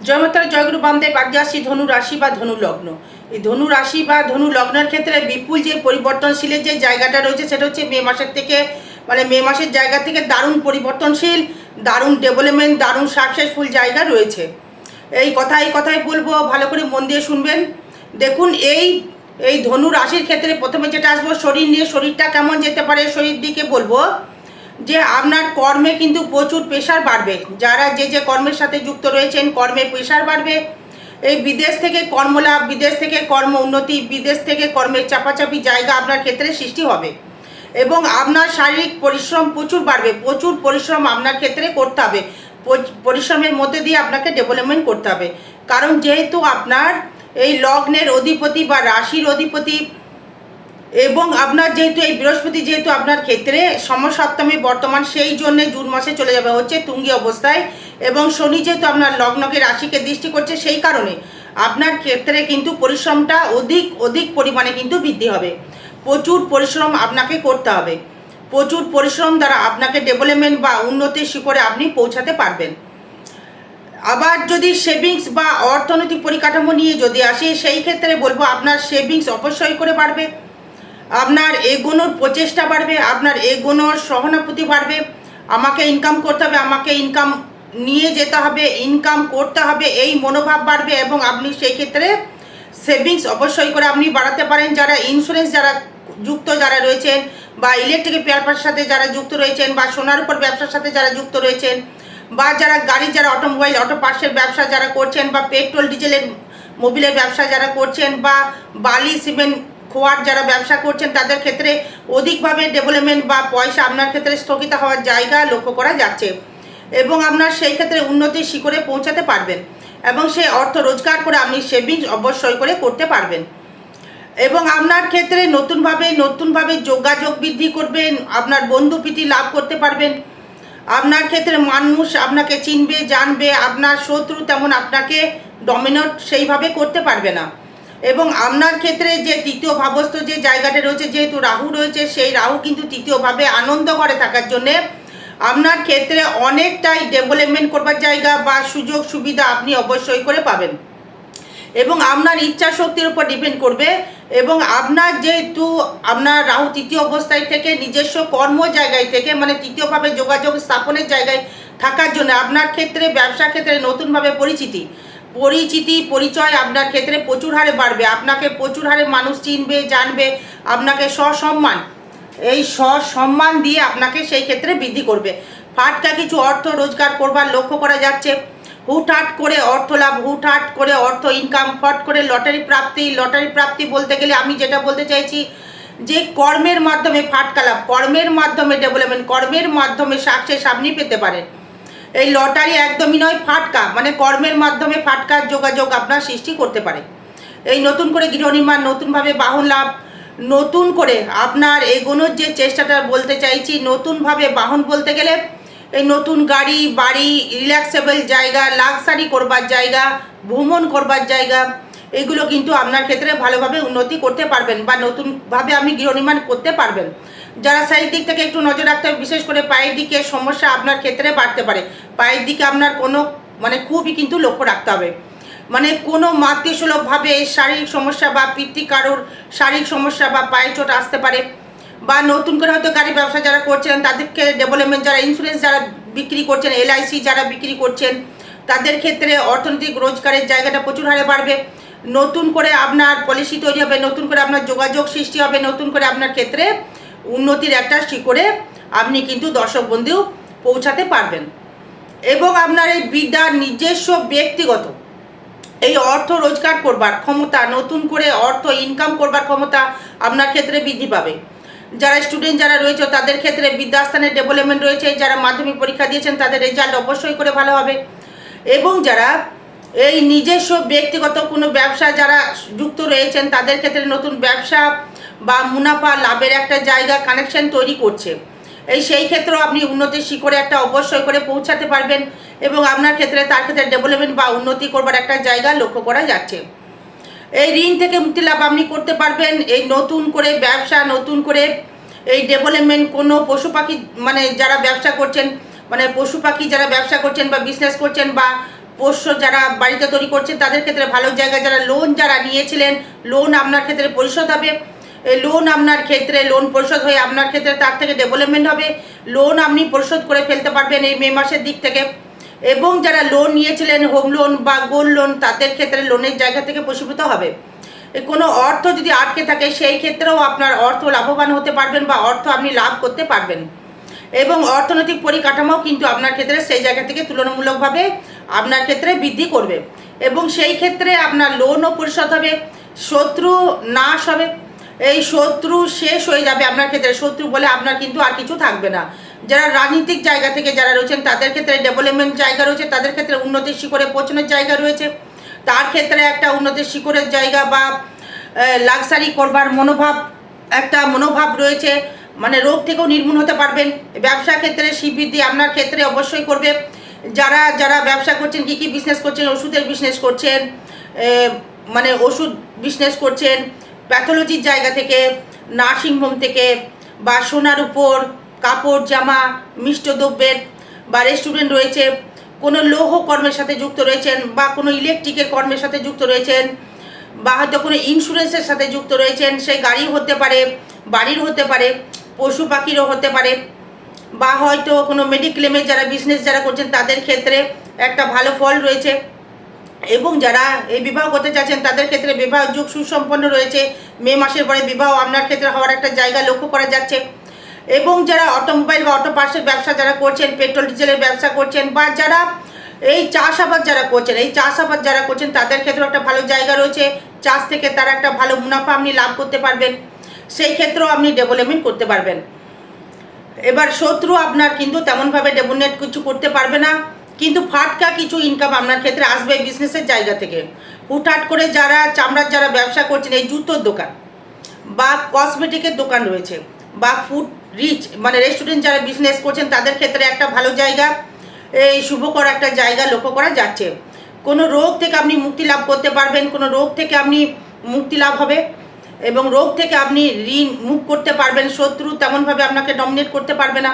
জয় মাতারা, জয়গুরু বামদেব। আজকে আসছি ধনু রাশি বা ধনু লগ্ন। এই ধনু রাশি বা ধনু লগ্নের ক্ষেত্রে বিপুল যে পরিবর্তনশীলের যে জায়গাটা রয়েছে সেটা হচ্ছে মে মাসের থেকে, মে মাসের জায়গা থেকে দারুণ পরিবর্তনশীল, দারুণ ডেভেলপমেন্ট, দারুণ সাকসেসফুল জায়গা রয়েছে। এই কথাই বলবো, ভালো করে মন দিয়ে শুনবেন। দেখুন, এই ধনু রাশির ক্ষেত্রে প্রথমে যেটা আসবো শরীর নিয়ে। শরীরটা কেমন যেতে পারে শরীর দিকে বলবো যে আপনার কর্মে কিন্তু প্রচুর প্রেশার বাড়বে। যারা যে কর্মের সাথে যুক্ত রয়েছেন কর্মে প্রেশার বাড়বে। এই বিদেশ থেকে কর্মলাভ, বিদেশ থেকে কর্ম উন্নতি, বিদেশ থেকে কর্মের চাপাচাপি জায়গা আপনার ক্ষেত্রে সৃষ্টি হবে এবং আপনার শারীরিক পরিশ্রম প্রচুর বাড়বে। প্রচুর পরিশ্রম আপনার ক্ষেত্রে করতে হবে। পরিশ্রমের মধ্যে দিয়ে আপনাকে ডেভেলপমেন্ট করতে হবে, কারণ যেহেতু আপনার এই লগ্নের অধিপতি বা রাশির অধিপতি এবং আপনার যেহেতু এই বৃহস্পতি যেহেতু আপনার ক্ষেত্রে সমসপ্তমে বর্তমান, সেই জন্য জুন মাসে চলে যাবে হচ্ছে তুঙ্গি অবস্থায়। এবং শনি যেহেতু আপনার লগ্নকে রাশিকে দৃষ্টি করছে, সেই কারণে আপনার ক্ষেত্রে কিন্তু পরিশ্রমটা অধিক পরিমাণে কিন্তু বৃদ্ধি হবে। প্রচুর পরিশ্রম আপনাকে করতে হবে। প্রচুর পরিশ্রম দ্বারা আপনাকে ডেভেলপমেন্ট বা উন্নতির শিখরে আপনি পৌঁছাতে পারবেন। আবার যদি সেভিংস বা অর্থনৈতিক পরিকাঠামো নিয়ে যদি আসি, সেই ক্ষেত্রে বলবো আপনার সেভিংস অবশ্যই করে বাড়বে, আপনার এগোনোর প্রচেষ্টা বাড়বে, আপনার এগোনোর সহানুভূতি বাড়বে। আমাকে ইনকাম করতে হবে, আমাকে ইনকাম নিয়ে যেতে হবে, ইনকাম করতে হবে, এই মনোভাব বাড়বে এবং আপনি সেই ক্ষেত্রে সেভিংস অবশ্যই করে আপনি বাড়াতে পারেন। যারা ইন্স্যুরেন্স যারা যুক্ত যারা রয়েছেন, বা ইলেকট্রিক পেপারের সাথে যারা যুক্ত রয়েছেন, বা সোনার উপর ব্যবসার সাথে যারা যুক্ত রয়েছেন, বা যারা গাড়ি, যারা অটোমোবাইল অটো পার্টসের ব্যবসা যারা করছেন, বা পেট্রোল ডিজেলের মোবিলের ব্যবসা যারা করছেন, বা বালি সিমেন্ট খোয়ার যারা ব্যবসা করছেন, তাদের ক্ষেত্রে অধিকভাবে ডেভেলপমেন্ট বা পয়সা আপনার ক্ষেত্রে স্থগিত হওয়ার জায়গা লক্ষ্য করা যাচ্ছে এবং আপনার সেই ক্ষেত্রে উন্নতির শিখরে পৌঁছাতে পারবেন এবং সেই অর্থ রোজগার করে আপনি সেভিংস অবশ্যই করে করতে পারবেন। এবং আপনার ক্ষেত্রে নতুনভাবে যোগাযোগ বৃদ্ধি করবেন, আপনার বন্ধুপ্রীতি লাভ করতে পারবেন। আপনার ক্ষেত্রে মানুষ আপনাকে চিনবে, জানবে। আপনার শত্রু তেমন আপনাকে ডমিনেট সেইভাবে করতে পারবে না। এবং আপনার ক্ষেত্রে যে তৃতীয় ভাবস্থ যে জায়গাটা রয়েছে, যেহেতু রাহু রয়েছে, সেই রাহু কিন্তু তৃতীয়ভাবে আনন্দ ঘরে থাকার জন্যে আপনার ক্ষেত্রে অনেকটাই ডেভেলপমেন্ট করবার জায়গা বা সুযোগ সুবিধা আপনি অবশ্যই করে পাবেন এবং আপনার ইচ্ছা শক্তির উপর ডিপেন্ড করবে। এবং আপনার যেহেতু আপনার রাহু তৃতীয় অবস্থায় থেকে নিজস্ব কর্ম জায়গায় থেকে, তৃতীয়ভাবে যোগাযোগ স্থাপনের জায়গায় থাকার জন্য আপনার ক্ষেত্রে ব্যবসা ক্ষেত্রে নতুনভাবে পরিচয় আপনার ক্ষেত্রে প্রচুর হারে বাড়বে। আপনাকে প্রচুর হারে মানুষ চিনবে, জানবে, আপনাকে সসম্মান দিয়ে আপনাকে সেই ক্ষেত্রে বৃদ্ধি করবে। ফাটকা কিছু অর্থ রোজগার করবার লক্ষ্য করা যাচ্ছে। হুটহাট করে অর্থ লাভ, হুটহাট করে অর্থ ইনকাম, ফট করে লটারি প্রাপ্তি বলতে গেলে আমি যেটা বলতে চাইছি যে কর্মের মাধ্যমে ফাটকা লাভ, কর্মের মাধ্যমে ডেভেলপমেন্ট, কর্মের মাধ্যমে সাকসেস আপনি পেতে পারেন। এই লটারি একদমই নয়, ফাটকা কর্মের মাধ্যমে ফাটকার যোগাযোগ আপনার সৃষ্টি করতে পারে। এই নতুন করে গৃহ নির্মাণ, নতুনভাবে বাহন লাভ, নতুন করে আপনার এগোনোর যে চেষ্টাটা বলতে চাইছি, নতুনভাবে বাহন বলতে গেলে এই নতুন গাড়ি, বাড়ি, রিল্যাক্সেবল জায়গা, লাক্সারি করবার জায়গা, ভ্রমণ করবার জায়গা, এগুলো কিন্তু আপনার ক্ষেত্রে ভালোভাবে উন্নতি করতে পারবেন বা নতুনভাবে আপনি গৃহ নির্মাণ করতে পারবেন। যারা শারীরিক দিক থেকে একটু নজর রাখতে হবে, বিশেষ করে পায়ের দিকে সমস্যা আপনার ক্ষেত্রে বাড়তে পারে। পায়ের দিকে আপনার কোনো খুবই কিন্তু লক্ষ্য রাখতে হবে। কোনো মাতৃসুলভভাবে শারীরিক সমস্যা বা কারোর শারীরিক সমস্যা বা পায়ে চোট আসতে পারে। বা নতুন করে হয়তো গাড়ি ব্যবসা যারা করছেন তাদেরকে ডেভেলপমেন্ট, যারা ইন্স্যুরেন্স যারা বিক্রি করছেন, LIC যারা বিক্রি করছেন, তাদের ক্ষেত্রে অর্থনৈতিক রোজগারের জায়গাটা প্রচুর হারে বাড়বে। নতুন করে আপনার পলিসি তৈরি হবে, নতুন করে আপনার যোগাযোগ সৃষ্টি হবে, নতুন করে আপনার ক্ষেত্রে উন্নতির একটা শিখরে আপনি কিন্তু দর্শক বন্ধু পৌঁছাতে পারবেন। এবং আপনার এই বিদ্যার নিজস্ব ব্যক্তিগত এই অর্থ রোজগার করবার ক্ষমতা, নতুন করে অর্থ ইনকাম করবার ক্ষমতা আপনার ক্ষেত্রে বৃদ্ধি পাবে। যারা স্টুডেন্ট যারা রয়েছে তাদের ক্ষেত্রে বিদ্যাস্থানের ডেভেলপমেন্ট রয়েছে। যারা মাধ্যমিক পরীক্ষা দিয়েছেন তাদের রেজাল্ট অবশ্যই করে ভালো হবে। এবং যারা এই নিজস্ব ব্যক্তিগত কোনো ব্যবসা যারা যুক্ত রয়েছেন তাদের ক্ষেত্রে নতুন ব্যবসা বা মুনাফা লাভের একটা জায়গা কানেকশন তৈরি করছে। সেই ক্ষেত্রেও আপনি উন্নতির শিখরে একটা অবশ্যই করে পৌঁছাতে পারবেন এবং আপনার ক্ষেত্রে তার ক্ষেত্রে ডেভেলপমেন্ট বা উন্নতি করবার একটা জায়গা লক্ষ্য করা যাচ্ছে। এই ঋণ থেকে মুক্তি লাভ আপনি করতে পারবেন। এই নতুন করে ব্যবসা, নতুন করে এই ডেভেলপমেন্ট, কোনো পশু পাখি যারা ব্যবসা করছেন, পশু পাখি যারা ব্যবসা করছেন বা বিজনেস করছেন, বা পোষ্য যারা বাড়িতে তৈরি করছেন তাদের ক্ষেত্রে ভালো জায়গা, যারা লোন যারা নিয়েছিলেন লোন আপনার ক্ষেত্রে পরিশোধ হবে, এই লোন আপনার ক্ষেত্রে লোন পরিশোধ হয়ে আপনার ক্ষেত্রে তার থেকে ডেভেলপমেন্ট হবে, লোন আপনি পরিশোধ করে ফেলতে পারবেন এই মে মাসের দিক থেকে। এবং যারা লোন নিয়েছিলেন হোম লোন বা গোল্ড লোন তাদের ক্ষেত্রে লোনের জায়গা থেকে বশীভূত হবে। কোনো অর্থ যদি আটকে থাকে সেই ক্ষেত্রেও আপনার অর্থ লাভবান হতে পারবেন বা অর্থ আপনি লাভ করতে পারবেন। এবং অর্থনৈতিক পরিকাঠামোও কিন্তু আপনার ক্ষেত্রে সেই জায়গা থেকে তুলনামূলকভাবে আপনার ক্ষেত্রে বৃদ্ধি করবে এবং সেই ক্ষেত্রে আপনার লোনও পরিশোধ হবে, শত্রু নাশ হবে, এই শত্রু শেষ হয়ে যাবে আপনার ক্ষেত্রে। শত্রু বলে আপনার কিন্তু আর কিছু থাকবে না। যারা রাজনীতিক জায়গা থেকে যারা রয়েছেন তাদের ক্ষেত্রে ডেভেলপমেন্ট জায়গা রয়েছে, তাদের ক্ষেত্রে উন্নতির শিখরে পৌঁছানোর জায়গা রয়েছে, তার ক্ষেত্রে একটা উন্নতির শিখরের জায়গা বা লাক্সারি করবার একটা মনোভাব রয়েছে, মানে রোগ থেকেও নির্মূল হতে পারবেন। ব্যবসা ক্ষেত্রে শ্রীবৃদ্ধি আপনার ক্ষেত্রে অবশ্যই করবে। যারা যারা ব্যবসা করছেন, কী কী বিজনেস করছেন, ওষুধের বিজনেস করছেন, মানে ওষুধ বিজনেস করছেন, প্যাথোলজির জায়গা থেকে, নার্সিংহোম থেকে, বা সোনার উপর, কাপড় জামা, মিষ্ট দ্রব্যের বা রেস্টুরেন্ট রয়েছে, কোনো লৌহ কর্মের সাথে যুক্ত রয়েছেন বা কোনো ইলেকট্রিকের কর্মের সাথে যুক্ত রয়েছেন, বা হয়তো কোনো ইন্স্যুরেন্সের সাথে যুক্ত রয়েছেন, সে গাড়ি হতে পারে, বাড়ির হতে পারে, পশু পাখিরও হতে পারে, বা হয়তো কোনো মেডিক্লেমের যারা বিজনেস যারা করছেন তাদের ক্ষেত্রে একটা ভালো ফল রয়েছে। এবং যারা এই বিবাহ করতে চাচ্ছেন তাদের ক্ষেত্রে বিবাহ যুগ সুসম্পন্ন রয়েছে। মে মাসের পরে বিবাহ আপনার ক্ষেত্রে হওয়ার একটা জায়গা লক্ষ্য করা যাচ্ছে। এবং যারা অটোমোবাইল বা অটো পার্টসের ব্যবসা যারা করছেন, পেট্রোল ডিজেলের ব্যবসা করছেন, বা যারা এই চাষাবাদ যারা করছেন, এই চাষাবাদ যারা করছেন তাদের ক্ষেত্রেও একটা ভালো জায়গা রয়েছে। চাষ থেকে তারা একটা ভালো মুনাফা আপনি লাভ করতে পারবেন, সেই ক্ষেত্রেও আপনি ডেভেলপমেন্ট করতে পারবেন। এবার শত্রু আপনার কিন্তু তেমনভাবে ডেভেলপমেন্ট কিছু করতে পারবে না, কিন্তু ফাটকা কিছু ইনকাম আপনার ক্ষেত্রে আসবে বিজনেসের জায়গা থেকে। হুটহাট করে যারা চামড়ার যারা ব্যবসা করছেন, এই জুতোর দোকান বা কসমেটিকের দোকান রয়েছে, বা ফুড রিচ মানে রেস্টুরেন্ট যারা বিজনেস করছেন তাদের ক্ষেত্রে একটা ভালো জায়গা, এই শুভকর একটা জায়গা লক্ষ্য করা যাচ্ছে। কোনো রোগ থেকে আপনি মুক্তি লাভ করতে পারবেন, কোনো রোগ থেকে আপনি মুক্তি লাভ হবে এবং রোগ থেকে আপনি ঋণ মুখ করতে পারবেন। শত্রু তেমনভাবে আপনাকে ডমিনেট করতে পারবে না।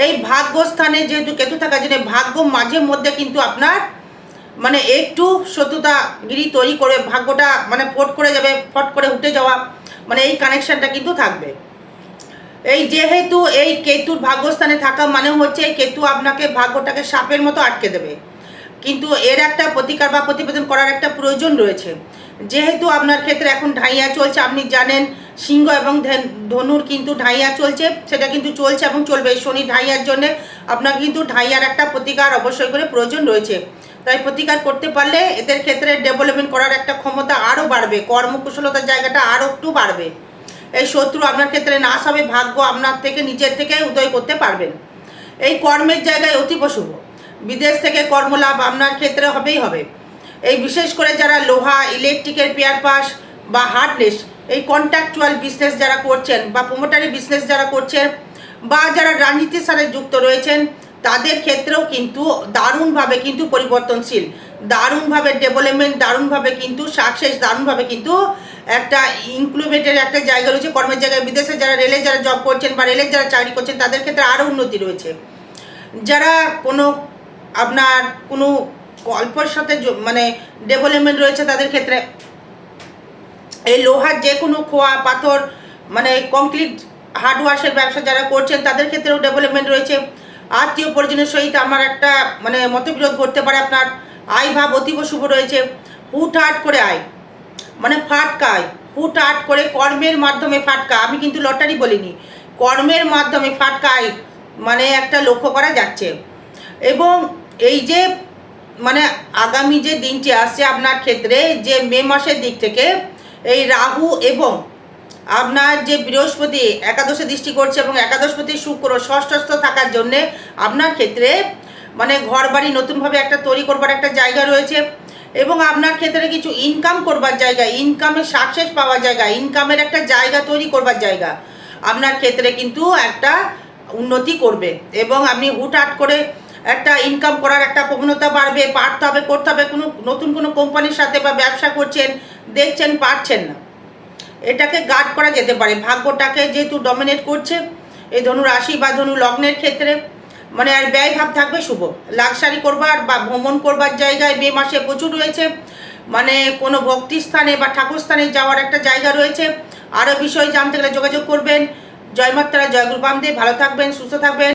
এই ভাগ্যস্থানে যেহেতু কেতু থাকার জন্য ভাগ্য মাঝে মধ্যে কিন্তু আপনার মানে একটু শত্রুতাগিরি তৈরি করে ভাগ্যটা মানে ফট করে যাবে, ফট করে উঠে যাওয়া, মানে এই কানেকশানটা কিন্তু থাকবে। এই যেহেতু এই কেতুর ভাগ্যস্থানে থাকা মানে হচ্ছে কেতু আপনাকে ভাগ্যটাকে সাপের মতো আটকে দেবে, কিন্তু এর একটা প্রতিকার বা প্রতিবেদন করার একটা প্রয়োজন রয়েছে। যেহেতু আপনার ক্ষেত্রে এখন ঢাইয়া চলছে, আপনি জানেন সিংহ এবং ধনুর কিন্তু ঢাইয়া চলছে, সেটা কিন্তু চলছে এবং চলবে। শনি ঢাইয়ার জন্যে আপনার কিন্তু ঢাইয়ার একটা প্রতিকার অবশ্যই করে প্রয়োজন রয়েছে। তাই প্রতিকার করতে পারলে এদের ক্ষেত্রে ডেভেলপমেন্ট করার একটা ক্ষমতা আরও বাড়বে, কর্মকুশলতার জায়গাটা আরও একটু বাড়বে। এই শত্রু আপনার ক্ষেত্রে নাশ হবে, ভাগ্য আপনার থেকে নিজের থেকে উদয় করতে পারবেন। এই কর্মের জায়গায় অতীব শুভ, বিদেশ থেকে কর্মলাভ আপনার ক্ষেত্রে হবেই হবে। এই বিশেষ করে যারা লোহা, ইলেকট্রিকের পেয়ার পাস বা হার্ডনেস, এই কন্ট্রাকচুয়াল বিজনেস যারা করছেন বা প্রোমোটারি বিজনেস যারা করছেন, বা যারা রাজনীতির সাথে যুক্ত রয়েছেন তাদের ক্ষেত্রেও কিন্তু দারুণভাবে কিন্তু পরিবর্তনশীল, দারুণভাবে ডেভেলপমেন্ট, দারুণভাবে কিন্তু সাকসেস, দারুণভাবে কিন্তু একটা ইনক্লুমেন্টের একটা জায়গা রয়েছে কর্মের জায়গায়। বিদেশে যারা রেলে যারা জব করছেন বা রেলের যারা চাকরি করছেন তাদের ক্ষেত্রে আরও উন্নতি রয়েছে। যারা কোনো আপনার কোনো গল্পের সাথে মানে ডেভেলপমেন্ট রয়েছে তাদের ক্ষেত্রে এই লোহার যে কোনো খোয়া পাথর মানে কংক্রিট হার্ডওয়ার্সের ব্যবসা যারা করছেন তাদের ক্ষেত্রেও ডেভেলপমেন্ট রয়েছে। আত্মীয় পরিজনের সহিত আমার একটা মানে মতবিরোধ ঘটতে পারে, আপনার আয় ভাব অতীব শুভ রয়েছে। হুটহাট করে আয় মানে ফাটকা আয়, হুটহাট করে কর্মের মাধ্যমে ফাটকা, আমি কিন্তু লটারি বলিনি, কর্মের মাধ্যমে ফাটকা আয় মানে একটা লক্ষ্য করা যাচ্ছে। এবং এই যে মানে আগামী যে দিনটি আসছে আপনার ক্ষেত্রে, যে মে মাসের দিক থেকে এই রাহু এবং আপনার যে বৃহস্পতি একাদশে দৃষ্টি করছে এবং একাদশপতি শুক্র ষষ্ঠস্থ থাকার জন্যে আপনার ক্ষেত্রে মানে ঘর বাড়ি নতুনভাবে একটা তৈরি করবার একটা জায়গা রয়েছে। এবং আপনার ক্ষেত্রে কিছু ইনকাম করবার জায়গা, ইনকামের সাকসেস পাওয়ার জায়গা, ইনকামের একটা জায়গা তৈরি করবার জায়গা আপনার ক্ষেত্রে কিন্তু একটা উন্নতি করবে। এবং আপনি হুটহাট করে একটা ইনকাম করার একটা প্রবণতা বাড়বে, পারতে হবে, করতে হবে। কোনো নতুন কোনো কোম্পানির সাথে বা ব্যবসা করছেন, দেখছেন পারছেন না, এটাকে গার্ড করা যেতে পারে। ভাগ্যটাকে যেহেতু ডমিনেট করছে এই ধনু রাশি বা ধনু লগ্নের ক্ষেত্রে, মানে আর ব্যয়ভাব থাকবে শুভ। লাক্সারি করবার বা ভ্রমণ করবার জায়গায় মে মাসে প্রচুর রয়েছে, মানে কোনো ভক্তিস্থানে বা ঠাকুরস্থানে যাওয়ার একটা জায়গা রয়েছে। আরও বিষয় জানতে গেলে যোগাযোগ করবেন। জয় মাতারা, জয় গুরু বামদেব। ভালো থাকবেন, সুস্থ থাকবেন।